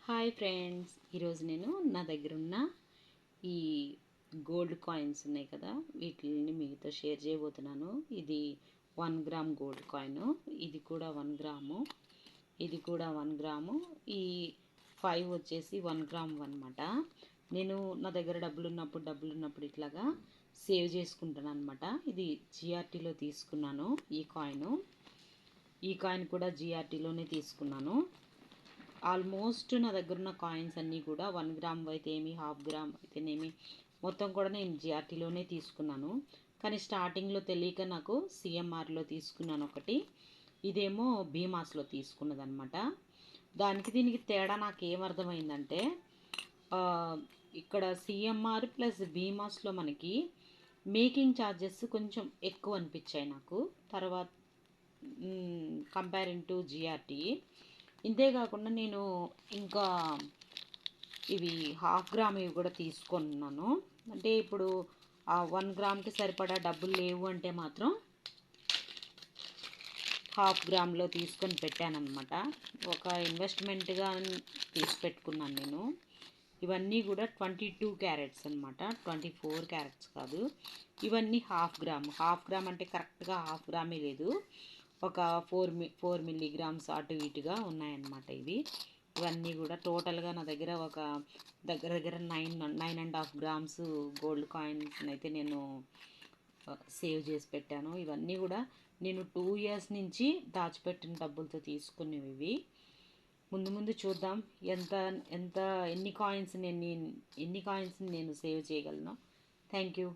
Hi friends, ఈరోజు నేను నా దగ్గర ఉన్న ఈ గోల్డ్ కాయిన్స్ ఉన్నాయి కదా, వీటిని మీతో షేర్ చేయబోతున్నాను. ఇది 1 గ్రామ్ గోల్డ్ కాయిన్, ఇది కూడా 1 గ్రాము, ఇది కూడా 1 గ్రాము. ఈ 5 వచ్చేసి 1 గ్రామ్ అనమాట. నేను నా దగ్గర డబ్బులు ఉన్నప్పుడు ఇట్లాగా సేవ్ చేసుకుంటాను అనమాట. ఇది జిఆర్టీలో తీసుకున్నాను. ఈ కాయిన్ కూడా జిఆర్టీలోనే తీసుకున్నాను. ఆల్మోస్ట్ నా దగ్గర ఉన్న కాయిన్స్ అన్నీ కూడా 1 గ్రామ్ అయితేమి, హాఫ్ గ్రామ్ అయితేనేమి, మొత్తం కూడా నేను జిఆర్టీలోనే తీసుకున్నాను. కానీ స్టార్టింగ్లో తెలియక నాకు సిఎంఆర్లో తీసుకున్నాను ఒకటి, ఇదేమో భీమాస్లో తీసుకున్నదనమాట. దానికి దీనికి తేడా నాకు ఏమర్థమైందంటే, ఇక్కడ సిఎంఆర్ ప్లస్ భీమాస్లో మనకి మేకింగ్ ఛార్జెస్ కొంచెం ఎక్కువ అనిపించాయి నాకు, తర్వాత కంపేరింగ్ టు జిఆర్టీ. ఇంతేకాకుండా నేను ఇంకా ఇవి హాఫ్ గ్రామ్ ఇవి కూడా తీసుకున్నాను. అంటే ఇప్పుడు ఆ 1 గ్రామ్కి సరిపడా డబ్బులు లేవు అంటే మాత్రం హాఫ్ గ్రామ్లో తీసుకొని పెట్టానమాట. ఒక ఇన్వెస్ట్మెంట్గా తీసి పెట్టుకున్నాను నేను. ఇవన్నీ కూడా 22 క్యారెట్స్ అనమాట, 24 క్యారెట్స్ కాదు. ఇవన్నీ హాఫ్ గ్రామ్ అంటే కరెక్ట్గా హాఫ్ గ్రామే లేదు, ఒక 4 మిల్లీగ్రామ్స్ అటు ఇటుగా ఉన్నాయన్నమాట. ఇవన్నీ కూడా టోటల్గా నా దగ్గర ఒక దగ్గర 9.5 గ్రామ్స్ గోల్డ్ కాయిన్స్ అయితే నేను సేవ్ చేసి పెట్టాను. ఇవన్నీ కూడా నేను 2 ఇయర్స్ నుంచి దాచిపెట్టిన డబ్బులతో తీసుకునేవి ఇవి. ముందు చూద్దాం ఎన్ని కాయిన్స్ నేను సేవ్ చేయగలను. Thank you.